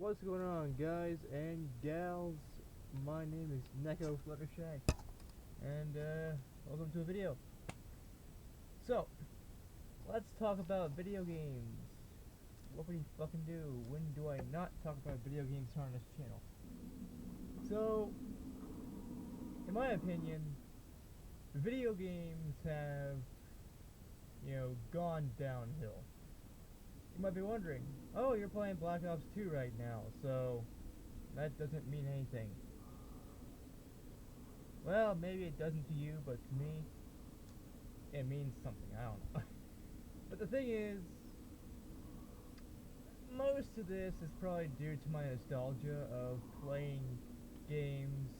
What's going on, guys and gals? My name is Neko Fluttershy, and welcome to a video. So, let's talk about video games. What would you fucking do? When do I not talk about video games here on this channel? So, in my opinion, video games have, gone downhill. You might be wondering, oh, you're playing Black Ops 2 right now, so that doesn't mean anything. Well, maybe it doesn't to you, but to me, it means something. I don't know. But the thing is, most of this is probably due to my nostalgia of playing games,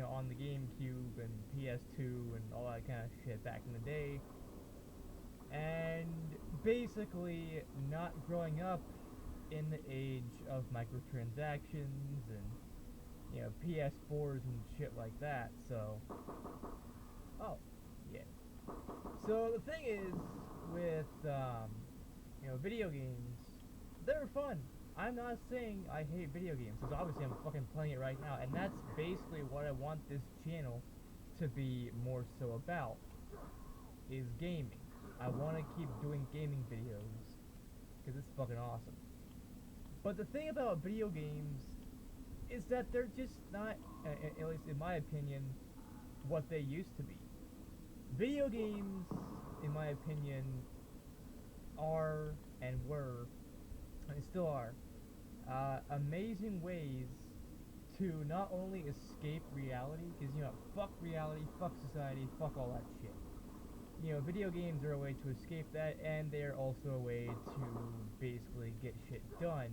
on the GameCube and PS2 and all that kind of shit back in the day. And basically not growing up in the age of microtransactions and, PS4s and shit like that. So, oh, yeah. So the thing is with video games, they're fun. I'm not saying I hate video games, because obviously I'm fucking playing it right now, and that's basically what I want this channel to be more so about, is gaming. I want to keep doing gaming videos, because it's fucking awesome. But the thing about video games is that they're just not, at least in my opinion, what they used to be. Video games, in my opinion, are and were, and still are, amazing ways to not only escape reality, because, fuck reality, fuck society, fuck all that shit. Video games are a way to escape that, and they're also a way to basically get shit done.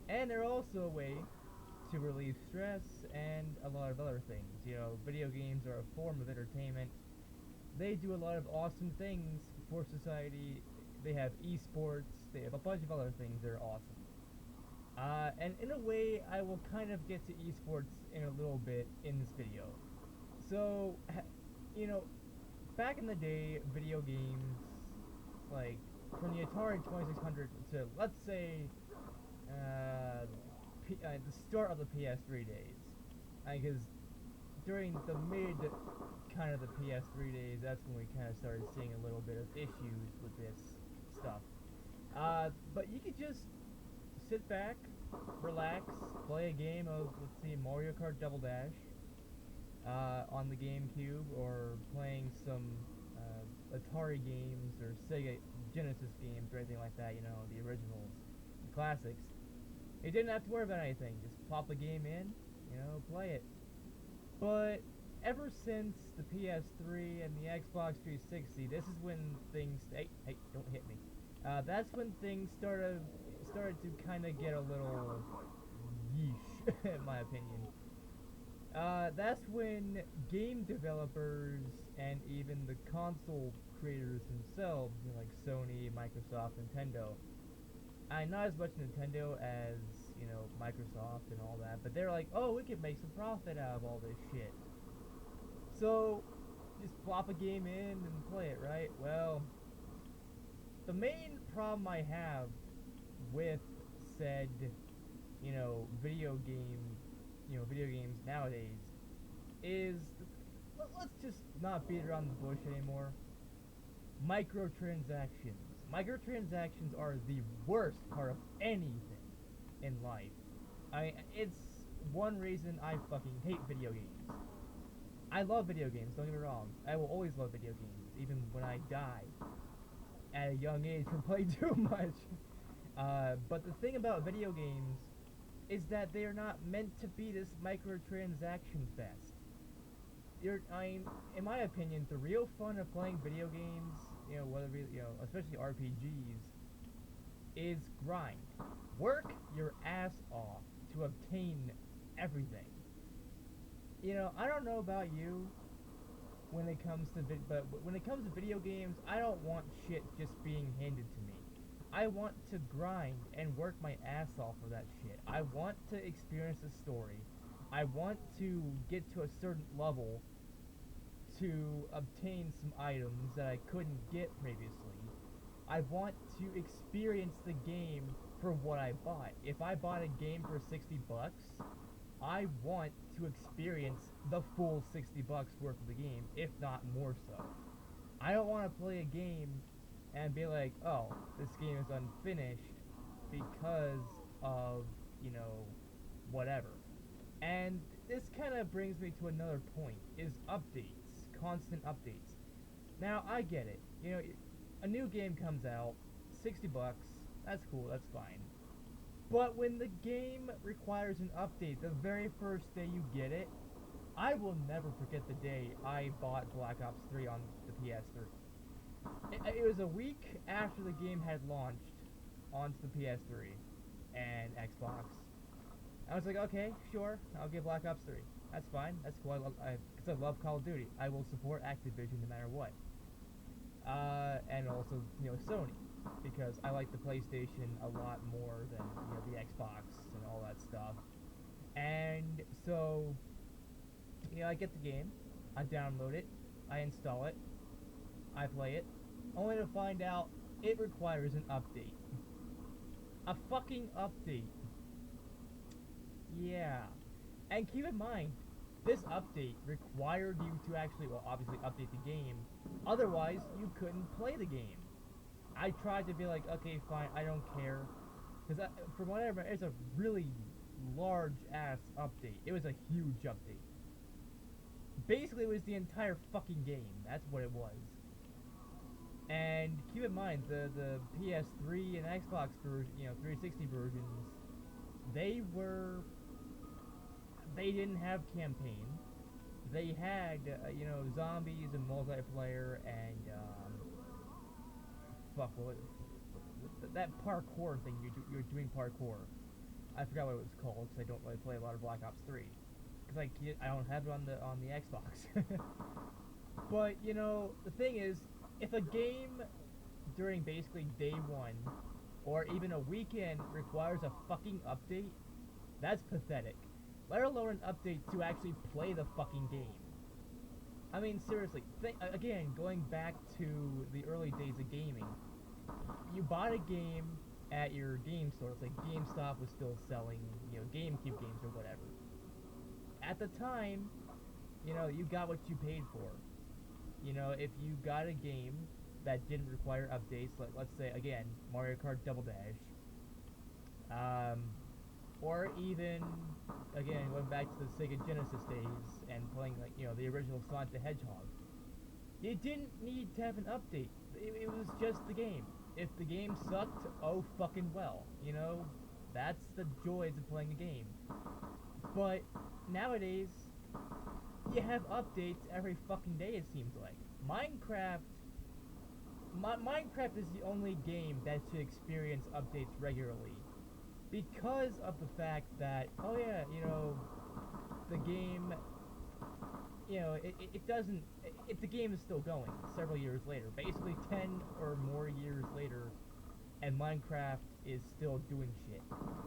And they're also a way to relieve stress and a lot of other things. Video games are a form of entertainment. They do a lot of awesome things for society. They have esports, they have a bunch of other things that are awesome. And in a way, I will kind of get to esports in a little bit in this video. So, you know, back in the day, video games, like, from the Atari 2600 to, let's say, the start of the PS3 days. Because during the mid kind of the PS3 days, that's when we kind of started seeing a little bit of issues with this stuff. But you could just sit back, relax, play a game of, let's see, Mario Kart Double Dash on the GameCube, or playing some Atari games or Sega Genesis games or anything like that, the originals, the classics. You didn't have to worry about anything, just pop a game in, play it. But ever since the PS3 and the Xbox 360, this is when things, hey, don't hit me. That's when things started to kind of get a little yeesh, in my opinion. That's when game developers and even the console creators themselves, like Sony, Microsoft, Nintendo, not as much Nintendo as, Microsoft and all that, but they're like, oh, we can make some profit out of all this shit. So, just plop a game in and play it, right? Well, the main problem I have with said, video games nowadays is, let's just not beat around the bush anymore. Microtransactions. Microtransactions are the worst part of anything in life. It's one reason I fucking hate video games. I love video games, don't get me wrong. I will always love video games, even when I die at a young age from playing too much. But the thing about video games is that they are not meant to be this microtransaction fest. In my opinion, the real fun of playing video games, especially RPGs, is grind. Work your ass off to obtain everything. I don't know about you when it comes to but when it comes to video games, I don't want shit just being handed to me. I want to grind and work my ass off for that shit. I want to experience the story. I want to get to a certain level to obtain some items that I couldn't get previously. I want to experience the game for what I bought. If I bought a game for 60 bucks, I want to experience the full 60 bucks worth of the game, if not more so. I don't want to play a game and be like, oh, this game is unfinished because of, you know, whatever. And this kind of brings me to another point, is updates, constant updates. Now, I get it. You know, a new game comes out, 60 bucks, that's cool, that's fine. But when the game requires an update the very first day you get it, I will never forget the day I bought Black Ops 3 on the PS3. It was a week after the game had launched onto the PS3 and Xbox. I was like, okay, sure, I'll get Black Ops 3. That's fine, that's cool, because I love Call of Duty. I will support Activision no matter what. And also, you know, Sony, because I like the PlayStation a lot more than, you know, the Xbox and all that stuff. And so, you know, I get the game, I download it, I install it, I play it, only to find out it requires an update. A fucking update. Yeah. And keep in mind, this update required you to actually, well, obviously update the game. Otherwise, you couldn't play the game. I tried to be like, okay, fine, I don't care. Because from what I remember, it's a really large-ass update. It was a huge update. Basically, it was the entire fucking game. That's what it was. And keep in mind, the PS3 and Xbox version, you know, 360 versions, they didn't have campaign. They had, you know, zombies and multiplayer and, that parkour thing, you're doing parkour. I forgot what it was called, because I don't really play a lot of Black Ops 3. Because I don't have it on the Xbox. But, you know, the thing is, if a game during basically day one, or even a weekend, requires a fucking update, that's pathetic. Let alone an update to actually play the fucking game. I mean, seriously, again, going back to the early days of gaming, you bought a game at your game store, it's like GameStop was still selling, you know, GameCube games or whatever. At the time, you know, you got what you paid for. You know, if you got a game that didn't require updates, like, let's say, again, Mario Kart Double Dash, or even, again, going back to the Sega Genesis days and playing, like, you know, the original Sonic the Hedgehog, you didn't need to have an update. It was just the game. If the game sucked, oh fucking well. You know, that's the joys of playing a game. But nowadays, you have updates every fucking day, it seems like. Minecraft is the only game that should experience updates regularly. Because of the fact that, oh yeah, you know, the game, you know, the game is still going several years later. Basically 10 or more years later, and Minecraft is still doing shit.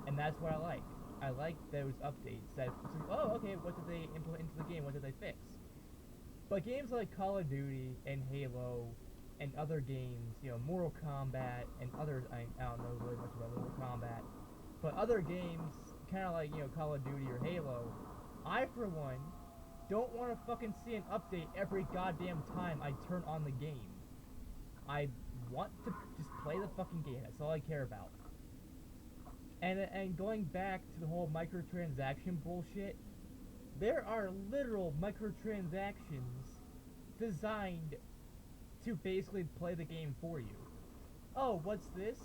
And that's what I like. I like those updates that, oh, okay, what did they implement into the game? What did they fix? But games like Call of Duty and Halo and other games, you know, Mortal Kombat and others, I don't know really much about Mortal Kombat, but other games, kind of like, you know, Call of Duty or Halo, I, for one, don't want to fucking see an update every goddamn time I turn on the game. I want to just play the fucking game. That's all I care about. And going back to the whole microtransaction bullshit, there are literal microtransactions designed to basically play the game for you. Oh, what's this?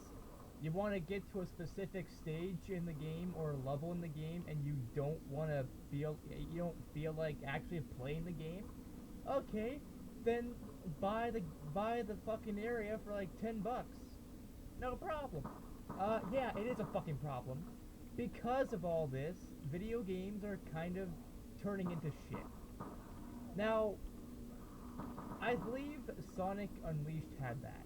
You want to get to a specific stage in the game or level in the game, and you don't feel like actually playing the game? Okay, then buy the fucking area for like $10. No problem. Yeah, it is a fucking problem. Because of all this, video games are kind of turning into shit. Now, I believe Sonic Unleashed had that.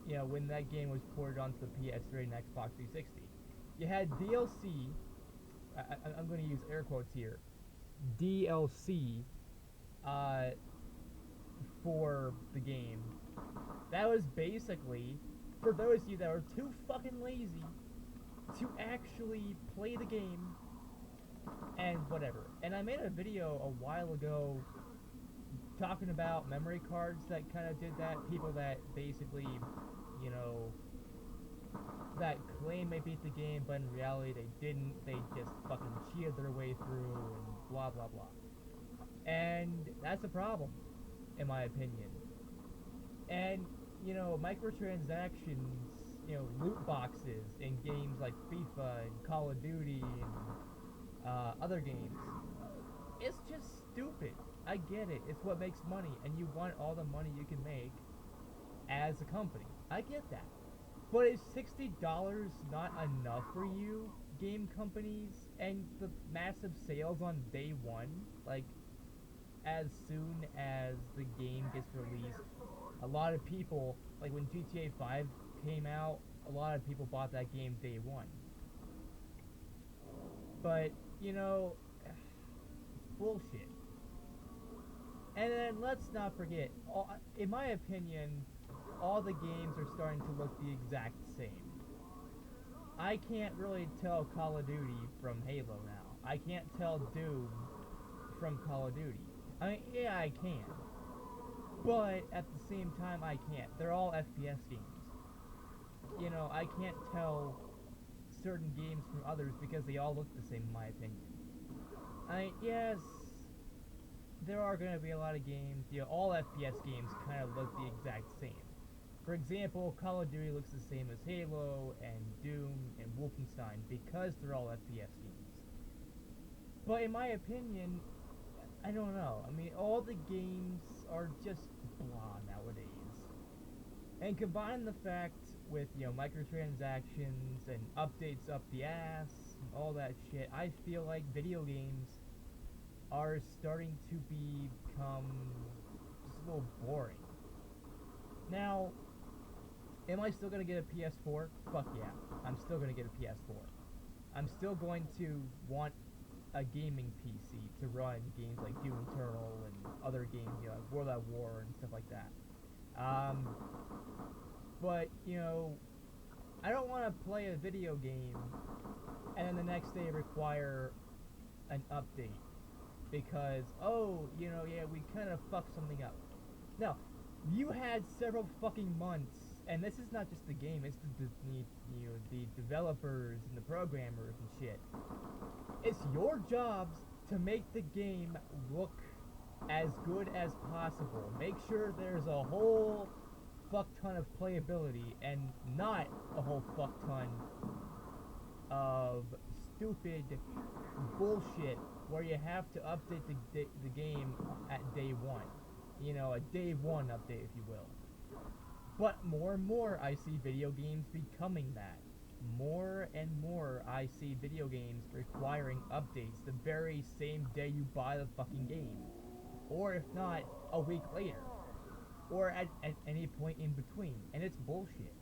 You know, when that game was ported onto the PS3 and Xbox 360. You had DLC, I'm going to use air quotes here, DLC, for the game. That was basically, for those of you that were too fucking lazy to actually play the game and whatever. And I made a video a while ago talking about memory cards that kind of did that. People that basically, you know, that claim they beat the game, but in reality they didn't. They just fucking cheated their way through and blah blah blah. And that's a problem, in my opinion. And, you know, microtransactions, you know, loot boxes in games like FIFA and Call of Duty and other games, it's just stupid. I get it. It's what makes money, and you want all the money you can make as a company. I get that. But is $60 not enough for you, game companies, and the massive sales on day one? Like, as soon as the game gets released, a lot of people, like when GTA 5 came out, a lot of people bought that game day one. But, you know, bullshit. And then let's not forget, in my opinion, all the games are starting to look the exact same. I can't really tell Call of Duty from Halo now. I can't tell Doom from Call of Duty. I mean, yeah, I can. But at the same time, I can't. They're all FPS games. You know, I can't tell certain games from others because they all look the same, in my opinion. Yes, there are going to be a lot of games, you know, all FPS games kind of look the exact same. For example, Call of Duty looks the same as Halo and Doom and Wolfenstein because they're all FPS games. But in my opinion, I don't know. I mean, all the games are just blah nowadays. And combine the fact with, you know, microtransactions and updates up the ass and all that shit, I feel like video games are starting to become just a little boring. Now, am I still going to get a PS4? Fuck yeah. I'm still going to get a PS4. I'm still going to want a gaming PC to run games like Doom Eternal and other games, you know, like World at War and stuff like that. But, you know, I don't want to play a video game and then the next day require an update because, oh, you know, yeah, we kind of fucked something up. No, you had several fucking months, and this is not just the game, it's the developers and the programmers and shit. It's your jobs to make the game look as good as possible. Make sure there's a whole fuck ton of playability and not a whole fuck ton of stupid bullshit where you have to update the game at day one. You know, a day one update, if you will. But more and more I see video games becoming that. More and more I see video games requiring updates the very same day you buy the fucking game. Or if not, a week later. Or at any point in between. And it's bullshit.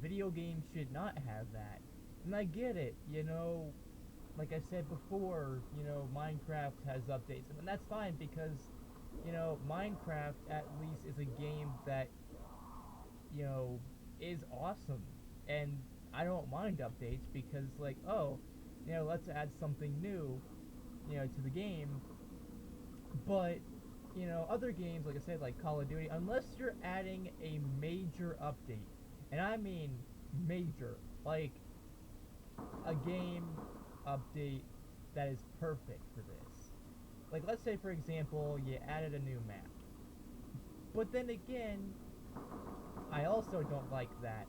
Video games should not have that. And I get it, you know, like I said before, you know, Minecraft has updates. And that's fine because, you know, Minecraft at least is a game that, you know, is awesome. And I don't mind updates because, like, oh, you know, let's add something new, you know, to the game. But, you know, other games, like I said, like Call of Duty, unless you're adding a major update, and I mean major, like a game update that is perfect for this. Like, let's say, for example, you added a new map. But then again, I also don't like that.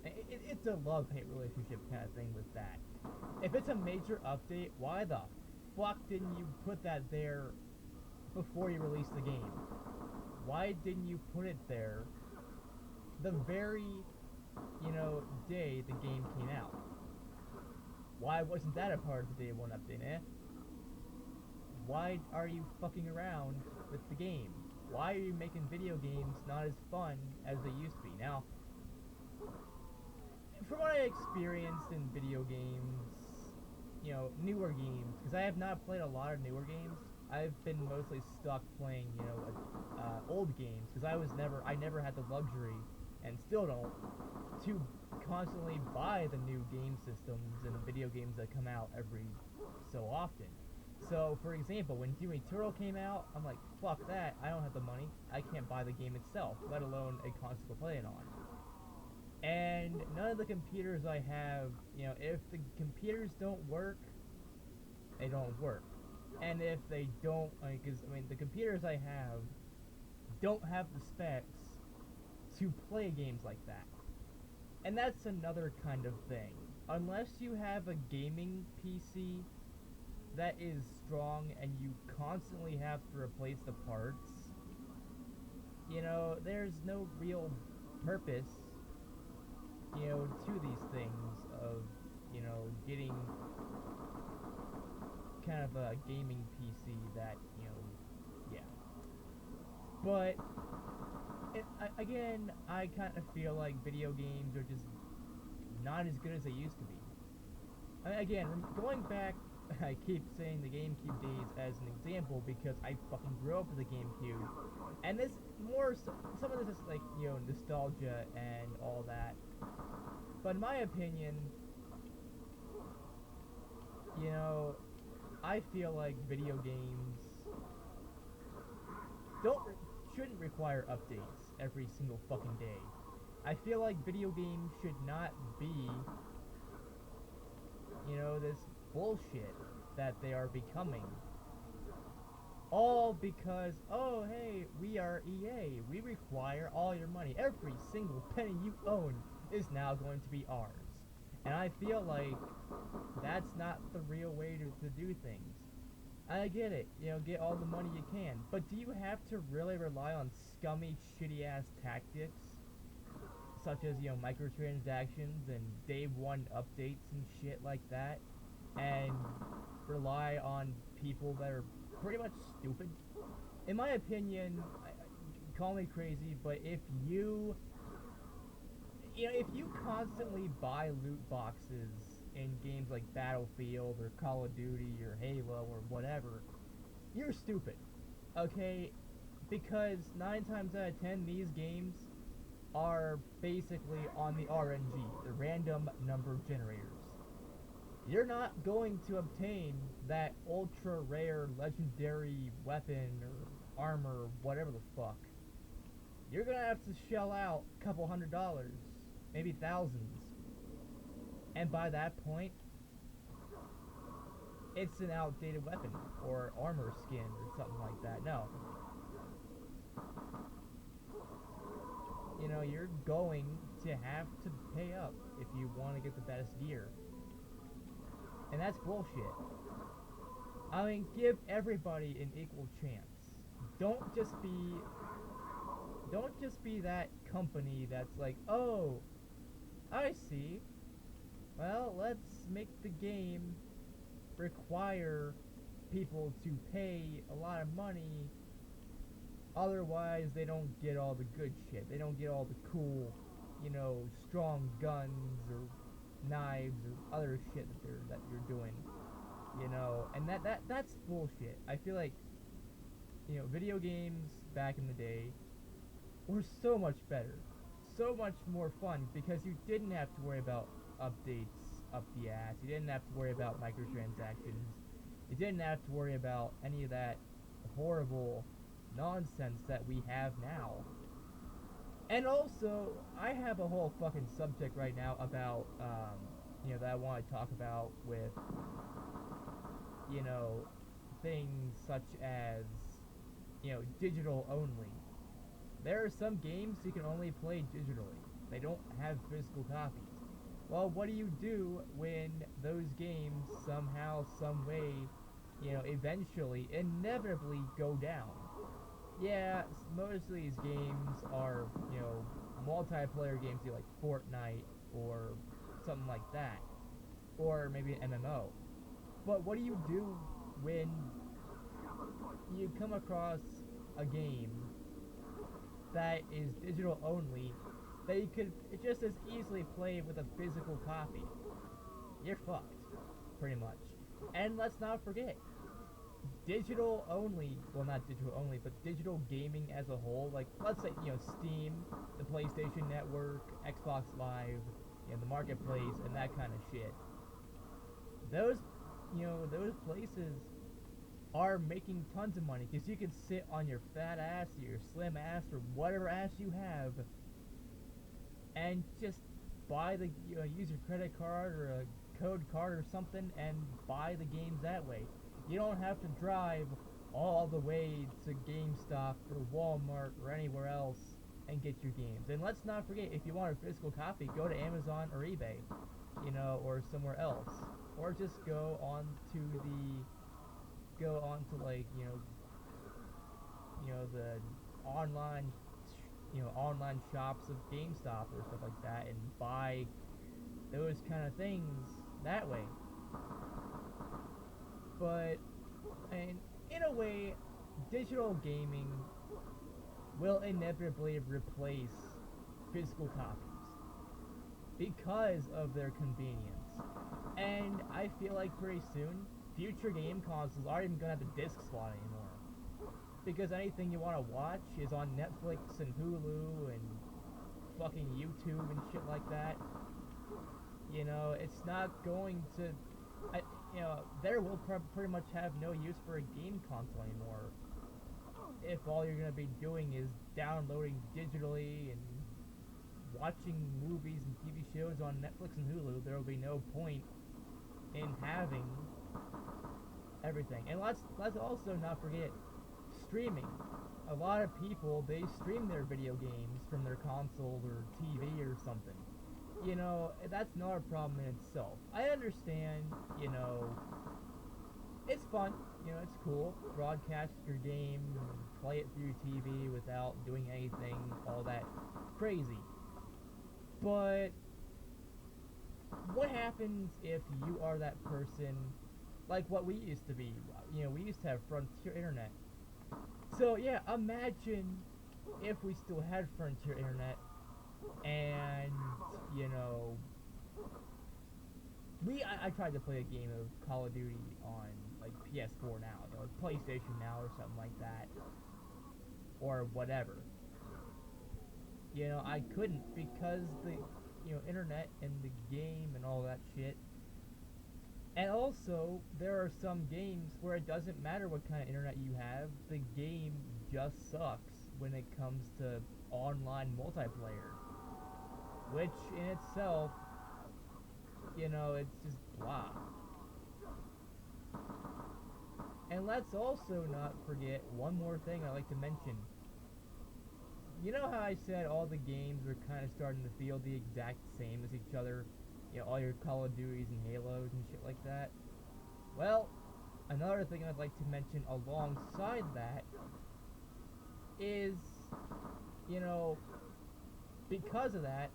It's a love-hate relationship kind of thing with that. If it's a major update, why the fuck didn't you put that there before you released the game? Why didn't you put it there the very, you know, day the game came out? Why wasn't that a part of the day one update, eh? Why are you fucking around with the game? Why are you making video games not as fun as they used to be? Now, from what I experienced in video games, you know, newer games, because I have not played a lot of newer games. I've been mostly stuck playing, you know, old games, because I never had the luxury, and still don't, to constantly buy the new game systems and video games that come out every so often. So, for example, when Doom Eternal came out, I'm like, fuck that, I don't have the money, I can't buy the game itself, let alone a console to play it on. And none of the computers I have, if the computers don't work, they don't work. And if they don't, the computers I have don't have the specs to play games like that. And that's another kind of thing. Unless you have a gaming PC that is strong and you constantly have to replace the parts, there's no real purpose, to these things of, getting kind of a gaming PC that, yeah. But again, I kind of feel like video games are just not as good as they used to be. Again, going back, I keep saying the GameCube days as an example because I fucking grew up with the GameCube, and this some of this is like nostalgia and all that. But in my opinion, I feel like video games shouldn't require updates every single fucking day. I feel like video games should not be, this bullshit that they are becoming. All because, oh hey, we are EA. We require all your money. Every single penny you own is now going to be ours. And I feel like that's not the real way to do things. I get it, get all the money you can, but do you have to really rely on scummy, shitty-ass tactics, such as, microtransactions and day one updates and shit like that, and rely on people that are pretty much stupid? In my opinion, call me crazy, but if you constantly buy loot boxes in games like Battlefield or Call of Duty or Halo or whatever, you're stupid, okay? Because 9 times out of 10, these games are basically on the RNG, the random number generators. You're not going to obtain that ultra rare legendary weapon or armor, whatever the fuck. You're gonna have to shell out a couple $100s, maybe thousands. And by that point, it's an outdated weapon or armor skin or something like that. No. You're going to have to pay up if you want to get the best gear. And that's bullshit. I mean, give everybody an equal chance. Don't just be that company that's like, oh, I see. Well, let's make the game require people to pay a lot of money, otherwise they don't get all the good shit. They don't get all the cool, strong guns or knives or other shit that you're doing, and that's bullshit. I feel like, video games back in the day were so much better, so much more fun, because you didn't have to worry about updates up the ass. You didn't have to worry about microtransactions. You didn't have to worry about any of that horrible nonsense that we have now. And also, I have a whole fucking subject right now about, that I want to talk about with, things such as, digital only. There are some games you can only play digitally. They don't have physical copies. Well, what do you do when those games somehow, some way, eventually, inevitably go down? Yeah, most of these games are, multiplayer games, like Fortnite or something like that, or maybe an MMO. But what do you do when you come across a game that is digital only that you could just as easily play with a physical copy? You're fucked, pretty much. And let's not forget, digital only, well, not digital only, but digital gaming as a whole, like, let's say, Steam, the PlayStation Network, Xbox Live, the marketplace and that kind of shit. Those, those places are making tons of money because you can sit on your fat ass, or your slim ass, or whatever ass you have, and just buy the, use your credit card or a code card or something and buy the games that way. You don't have to drive all the way to GameStop or Walmart or anywhere else and get your games. And let's not forget, if you want a physical copy, go to Amazon or eBay, or somewhere else, or just go on to like the online shops of GameStop or stuff like that and buy those kind of things that way. But and in a way, digital gaming will inevitably replace physical copies because of their convenience. And I feel like pretty soon, future game consoles aren't even gonna have the disc slot anymore. Because anything you want to watch is on Netflix and Hulu and fucking YouTube and shit like that. It's not going to... there will pretty much have no use for a game console anymore. If all you're going to be doing is downloading digitally and watching movies and TV shows on Netflix and Hulu, there will be no point in having everything. And let's also not forget streaming. A lot of people, they stream their video games from their console or TV or something. That's not a problem in itself. I understand, it's fun, it's cool. Broadcast your game, play it through TV without doing anything all that crazy. But what happens if you are that person, like what we used to be? We used to have Frontier Internet. So yeah, imagine if we still had Frontier Internet and, I tried to play a game of Call of Duty on like PS4 now, PlayStation Now or something like that, or whatever. I couldn't because the, internet and the game and all that shit. And also, there are some games where it doesn't matter what kind of internet you have, the game just sucks when it comes to online multiplayer. Which in itself, it's just blah. And let's also not forget one more thing I like to mention. You know how I said all the games are kind of starting to feel the exact same as each other? All your Call of Duties and Halos and shit like that? Well, another thing I'd like to mention alongside that is, because of that,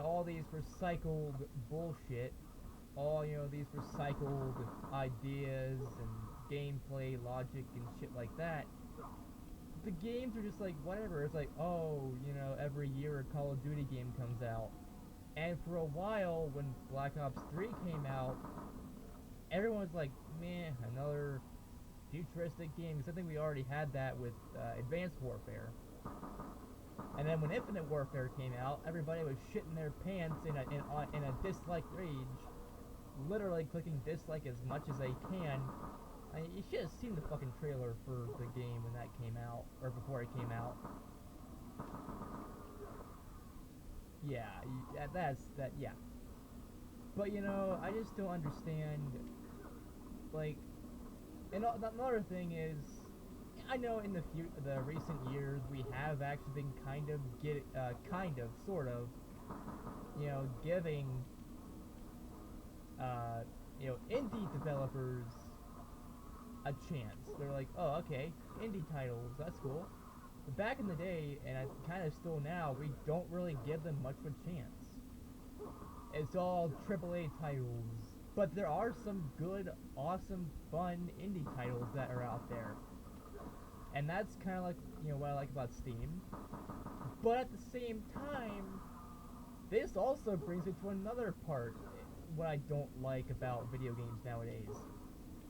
all these recycled bullshit, all, these recycled ideas and gameplay logic and shit like that, the games are just like, whatever. It's like, oh, every year a Call of Duty game comes out. And for a while, when Black Ops 3 came out, everyone was like, meh, another futuristic game. Because I think we already had that with Advanced Warfare. And then when Infinite Warfare came out, everybody was shitting their pants in a dislike rage, literally clicking dislike as much as they can. I mean, you should have seen the fucking trailer for the game when that came out, or before it came out. Yeah, yeah. But I just don't understand, like, and another thing is, I know in the recent years we have actually been sort of, giving, indie developers a chance. They're like, oh, okay, indie titles, that's cool. But back in the day, and I kind of still now, we don't really give them much of a chance. It's all AAA titles. But there are some good, awesome, fun indie titles that are out there. And that's kind of like, what I like about Steam. But at the same time, this also brings me to another part, what I don't like about video games nowadays,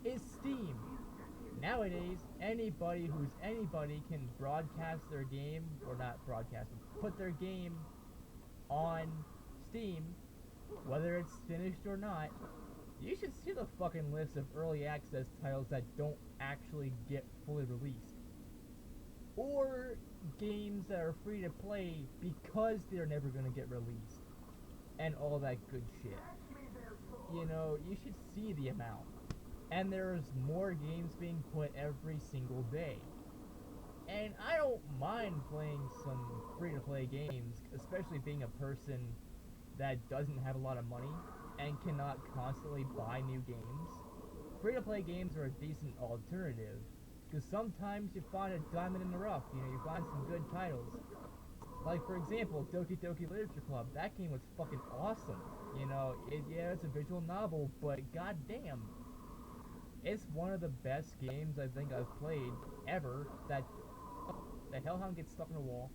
is Steam. Nowadays, anybody can broadcast their game, or not broadcast, put their game on Steam, whether it's finished or not, you should see the fucking list of early access titles that don't actually get fully released. Or games that are free to play because they're never gonna get released. And all that good shit. You know, you should see the amount. And there's more games being put every single day. And I don't mind playing some free-to-play games, especially being a person that doesn't have a lot of money and cannot constantly buy new games. Free-to-play games are a decent alternative, because sometimes you find a diamond in the rough, you know, you find some good titles. Like, for example, Doki Doki Literature Club. That game was fucking awesome. You know, yeah, it's a visual novel, but goddamn, it's one of the best games I think I've played ever. That the Hellhound gets stuck in a wall.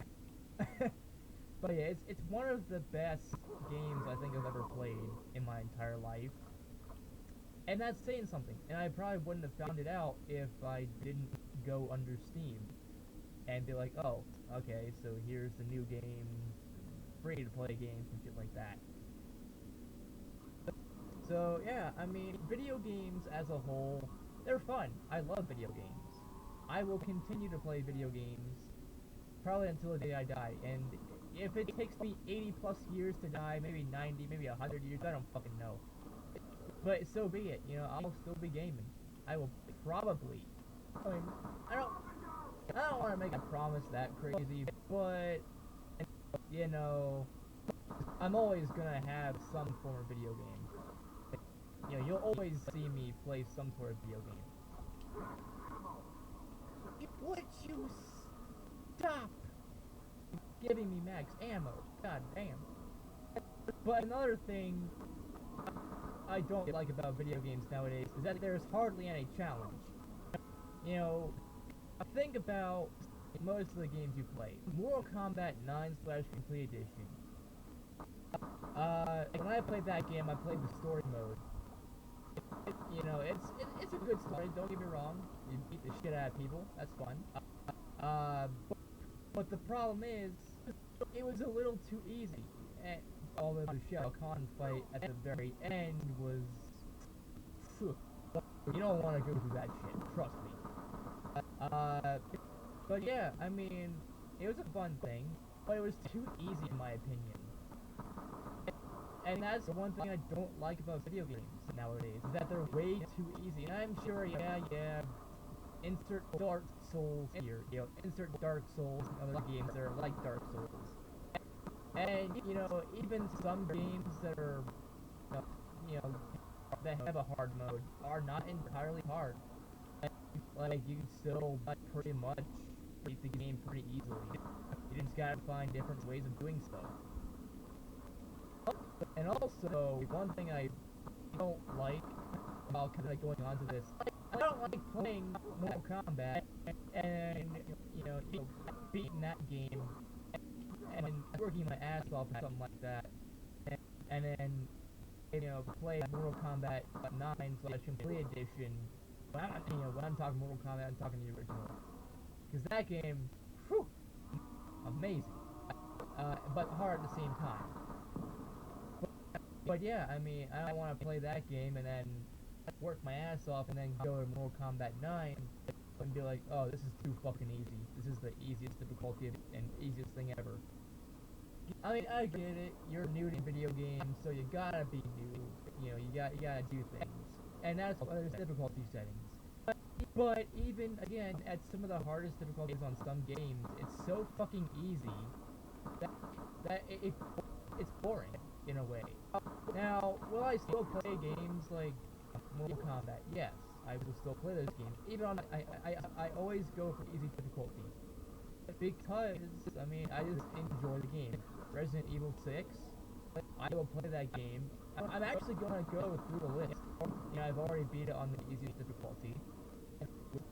But yeah, it's one of the best games I think I've ever played in my entire life. And that's saying something. And I probably wouldn't have found it out if I didn't go under Steam and be like, oh, okay, so here's the new games, free to play games and shit like that. So yeah, I mean, video games as a whole, they're fun. I love video games. I will continue to play video games probably until the day I die. And if it takes me 80 plus years to die, maybe 90, maybe 100 years, I don't fucking know. But so be it, you know, I'll still be gaming. I will probably, I mean, I don't want to make a promise that crazy, but, you know, I'm always gonna have some form of video game. You know, you'll always see me play some sort of video game. Would you stop giving me max ammo? God damn. But another thing I don't like about video games nowadays is that there's hardly any challenge. You know, think about most of the games you play. Mortal Kombat 9/Complete Edition. When I played that game, I played the story mode. You know, it's a good story, don't get me wrong. You beat the shit out of people, that's fun. But the problem is, it was a little too easy. And although the Shao Kahn fight at the very end was... You don't want to go through that shit, trust me. But yeah, I mean, it was a fun thing, but it was too easy in my opinion. And that's the one thing I don't like about video games nowadays, is that they're way too easy. And I'm sure, yeah, insert Dark Souls here, you know, insert Dark Souls and other games that are like Dark Souls. And, you know, even some games that are, you know, that have a hard mode are not entirely hard. Like, you can still pretty much beat the game pretty easily. You just gotta find different ways of doing so. And also, one thing I don't like, while kind of going on to this, I don't like playing Mortal Kombat and, you know, beating that game and working my ass off or something like that, and then, you know, play Mortal Kombat 9/Complete Edition. When I'm talking Mortal Kombat, I'm talking the original. Because that game, whew, amazing. But hard at the same time. But yeah, I mean, I don't want to play that game and then work my ass off and then go to Mortal Kombat 9 and be like, oh, this is too fucking easy. This is the easiest difficulty and easiest thing ever. I mean, I get it. You're new to video games, so you gotta be new. You know, you gotta do things, and that's why there's difficulty settings. But even again, at some of the hardest difficulties on some games, it's so fucking easy that it's boring in a way. Now, will I still play games like Mortal Kombat? Yes, I will still play those games. Even on I always go for easy difficulty because I mean I just enjoy the game. Resident Evil 6, I will play that game. I'm actually gonna go through the list. You know, I've already beat it on the easiest difficulty,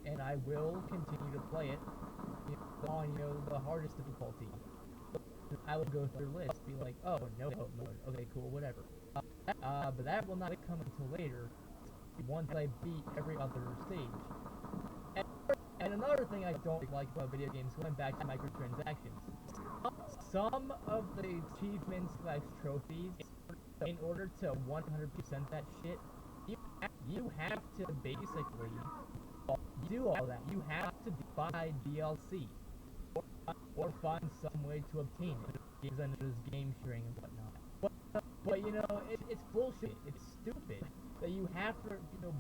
and I will continue to play it on, you know, the hardest difficulty. I will go through the list, be like, oh, no hope mode, okay, cool, whatever. But that will not come until later, once I beat every other stage. And another thing I don't like about video games, going back to microtransactions, some of the achievements slash trophies, in order to 100% that shit, you have to basically do all that. You have to buy DLC or find some way to obtain it. Because then there's game sharing and whatnot. But you know, it's bullshit. It's stupid that you have to, you know,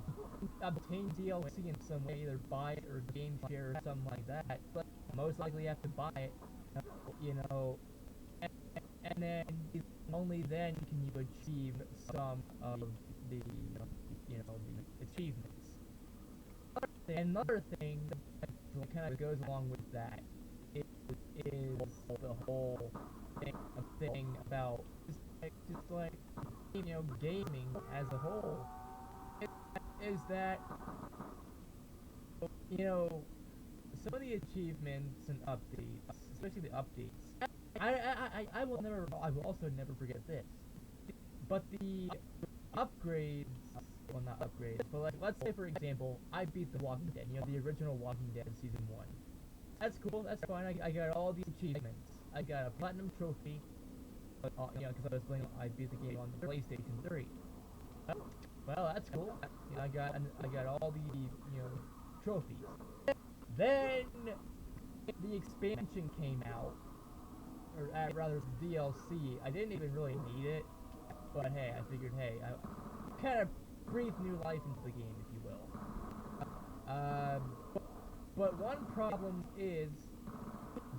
obtain DLC in some way, either buy it or game share or something like that. But most likely you have to buy it, you know, and then only then can you achieve some of the, you know, the achievements. Another thing that kind of goes along with that is the whole thing about just like, you know, gaming as a whole. Is that, you know, some of the achievements and updates, especially the updates, I will also never forget this. But the upgrades, well, not upgrades, but like, let's say for example, I beat The Walking Dead, you know, the original Walking Dead season 1. That's cool, that's fine, I got all these achievements. I got a platinum trophy, you know, because I beat the game on the PlayStation 3. Well, that's cool. You know, I got all the, you know, trophies. Then the expansion came out, or rather the DLC. I didn't even really need it, but hey, I figured, hey, I kind of breathe new life into the game, if you will. But one problem is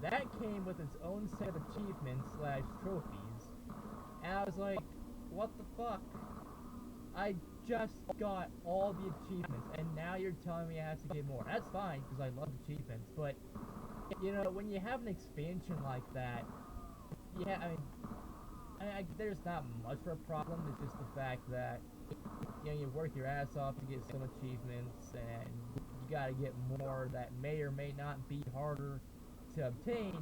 that came with its own set of achievements slash trophies, and I was like, what the fuck? I just got all the achievements, and now you're telling me I have to get more. That's fine, because I love achievements, but, you know, when you have an expansion like that, yeah, I mean, there's not much of a problem. It's just the fact that, you know, you work your ass off to get some achievements, and you gotta get more that may or may not be harder to obtain.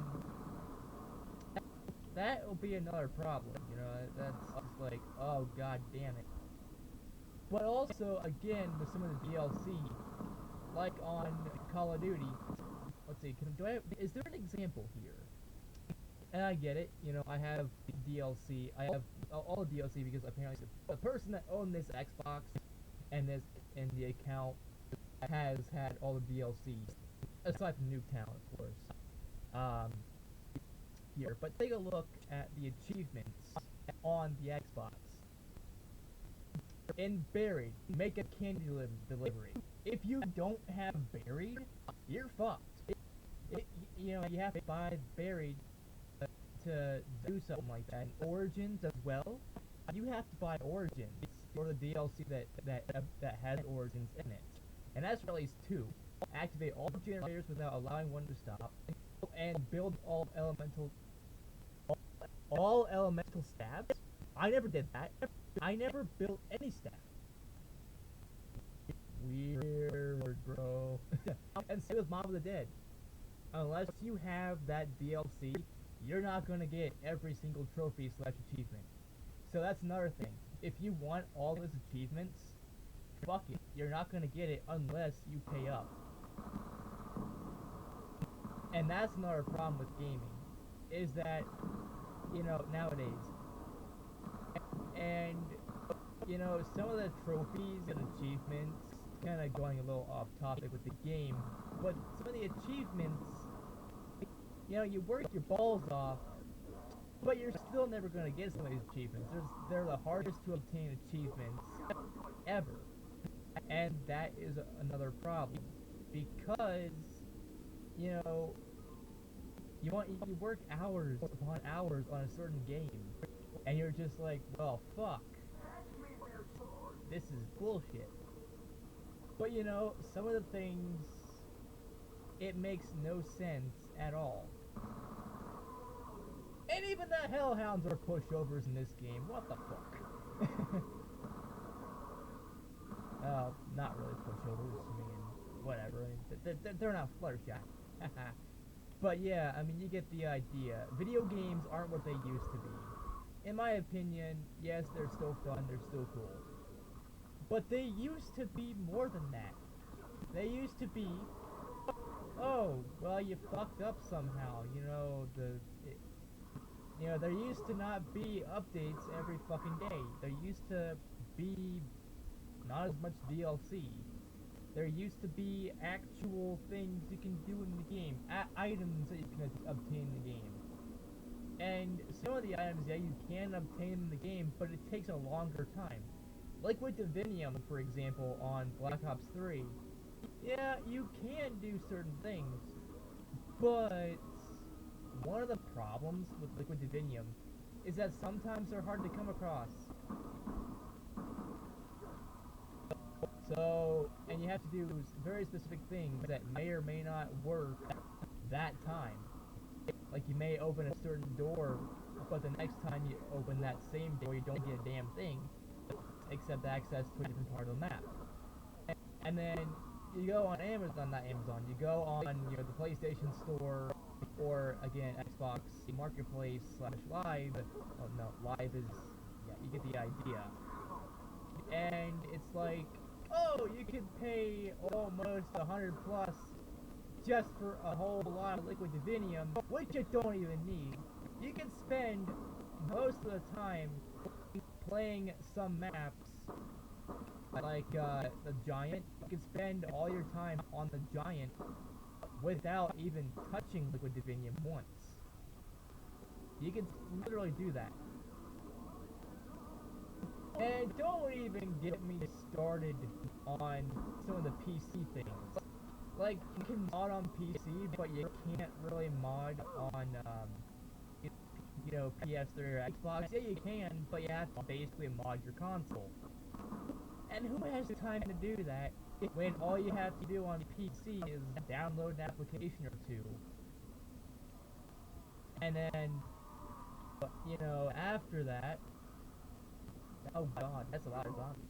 That will be another problem, you know, that's just like, oh god damn it. But also, again, with some of the DLC, like on Call of Duty, let's see, is there an example here? And I get it, you know, I have DLC, I have all the DLC because apparently the person that owned this Xbox and the account has had all the DLC, aside from Nuketown, of course, here. But take a look at the achievements on the Xbox. In Buried, make a candy delivery. If you don't have Buried, you're fucked. You know, you have to buy Buried to do something like that. And Origins as well, you have to buy Origins for the DLC that has Origins in it. And that's for at least 2. Activate all generators without allowing one to stop, and build all elemental stabs. I never did that. I never built any staff. Weird, bro. And same with Mob of the Dead. Unless you have that DLC, you're not gonna get every single trophy slash achievement. So that's another thing. If you want all those achievements, fuck it. You're not gonna get it unless you pay up. And that's another problem with gaming, is that, you know, nowadays, and, you know, some of the trophies and achievements, kind of going a little off topic with the game, but some of the achievements, you know, you work your balls off, but you're still never going to get some of these achievements. They're the hardest to obtain achievements ever. And that is another problem, because, you know, you work hours upon hours on a certain game, and you're just like, well, fuck, this is bullshit. But, you know, some of the things, it makes no sense at all. And even the Hellhounds are pushovers in this game. What the fuck? Not really pushovers. I mean, whatever. They're not Fluttershy. But yeah, I mean, you get the idea. Video games aren't what they used to be. In my opinion, yes, they're still fun, they're still cool. But they used to be more than that. They used to be, oh, well, you fucked up somehow, you know, there used to not be updates every fucking day. There used to be not as much DLC. There used to be actual things you can do in the game, items that you can obtain in the game. And some of the items, yeah, you can obtain in the game, but it takes a longer time. Like with Divinium, for example, on Black Ops 3. Yeah, you can do certain things, but one of the problems with Liquid Divinium is that sometimes they're hard to come across. So, and you have to do very specific things that may or may not work that time. Like you may open a certain door, but the next time you open that same door, you don't get a damn thing, except access to a different part of the map. And then you go on Amazon, not Amazon, you go on the PlayStation Store, or again Xbox Marketplace / Live. Oh no, Live is, yeah, you get the idea. And it's like, oh, you could pay almost 100 plus just for a whole lot of Liquid Divinium, which you don't even need. You can spend most of the time playing some maps, like the Giant. You can spend all your time on the Giant without even touching Liquid Divinium once. You can literally do that. And don't even get me started on some of the PC things. Like, you can mod on PC, but you can't really mod on, PS3 or Xbox. Yeah, you can, but you have to basically mod your console. And who has the time to do that when all you have to do on PC is download an application or two? And then, after that, oh god, that's a lot of zombies.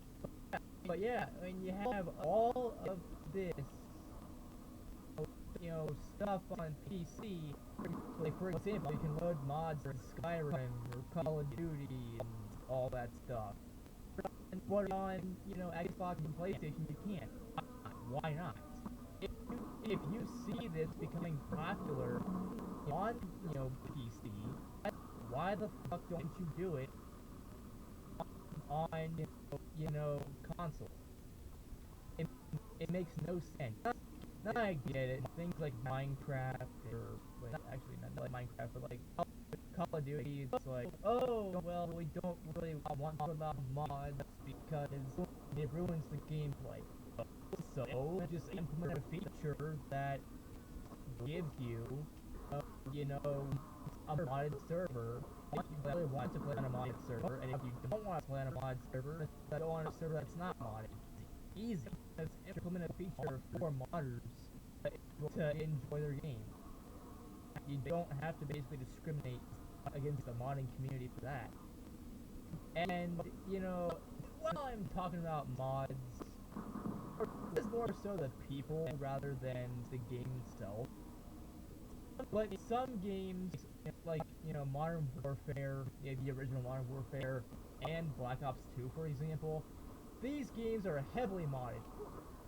But yeah, when you have all of this, stuff on PC, like for example, you can load mods for Skyrim or Call of Duty and all that stuff. But on, Xbox and PlayStation, you can't. Why not? If you see this becoming popular on, PC, why the fuck don't you do it on, console? It makes no sense. Now I get it. Things like Minecraft, or actually not like Minecraft, but like Call of Duty, it's like, oh, well, we don't really want to allow mods because it ruins the gameplay. So just implement a feature that gives you, a modded server. If you really want to play on a modded server, and if you don't want to play on a modded server, go on a server that's not modded. Easy. Let's implement a feature for modders to enjoy their game. You don't have to basically discriminate against the modding community for that. And, while I'm talking about mods, it's more so the people rather than the game itself. But some games, like, Modern Warfare, the original Modern Warfare, and Black Ops 2, for example, these games are heavily modded.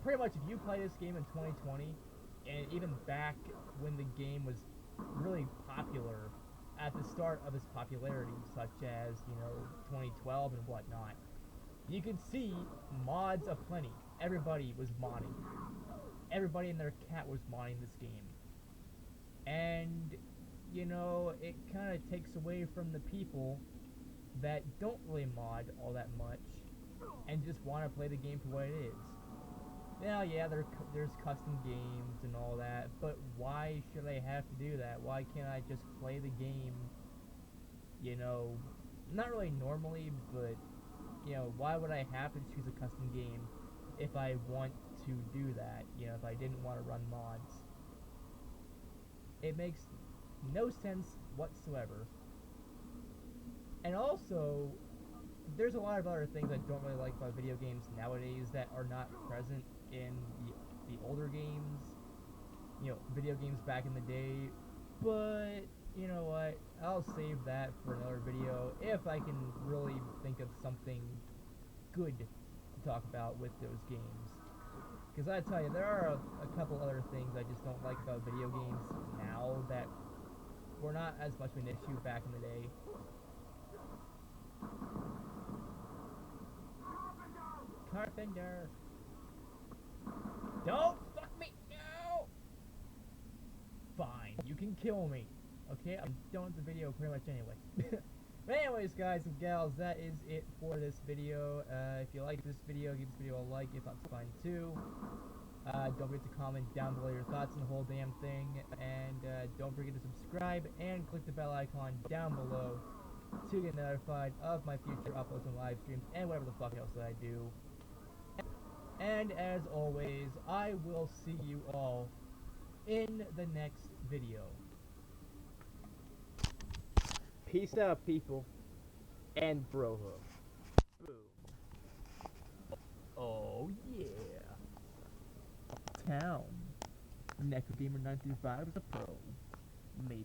Pretty much, if you play this game in 2020, and even back when the game was really popular, at the start of its popularity, such as, 2012 and whatnot, you can see mods aplenty. Everybody was modding. Everybody and their cat was modding this game. And, it kind of takes away from the people that don't really mod all that much and just want to play the game for what it is. Now, yeah, there's custom games and all that, but why should I have to do that? Why can't I just play the game, not really normally, but, why would I have to choose a custom game if I want to do that, if I didn't want to run mods? It makes no sense whatsoever. And also, there's a lot of other things I don't really like about video games nowadays that are not present in the older games, video games back in the day. But you know what, I'll save that for another video if I can really think of something good to talk about with those games. Because I tell you, there are a couple other things I just don't like about video games now that were not as much of an issue back in the day. Carpenter! Don't fuck me! No! Fine, you can kill me. Okay, I'm done with the video pretty much anyway. But anyways, guys and gals, that is it for this video. If you like this video, give this video a like. If not, fine too. Don't forget to comment down below your thoughts on the whole damn thing. And don't forget to subscribe and click the bell icon down below to get notified of my future uploads and live streams and whatever the fuck else that I do. And as always, I will see you all in the next video. Peace out, people, and broho. Boom. Oh yeah. Town. Necrogamer935 is a pro. Maybe.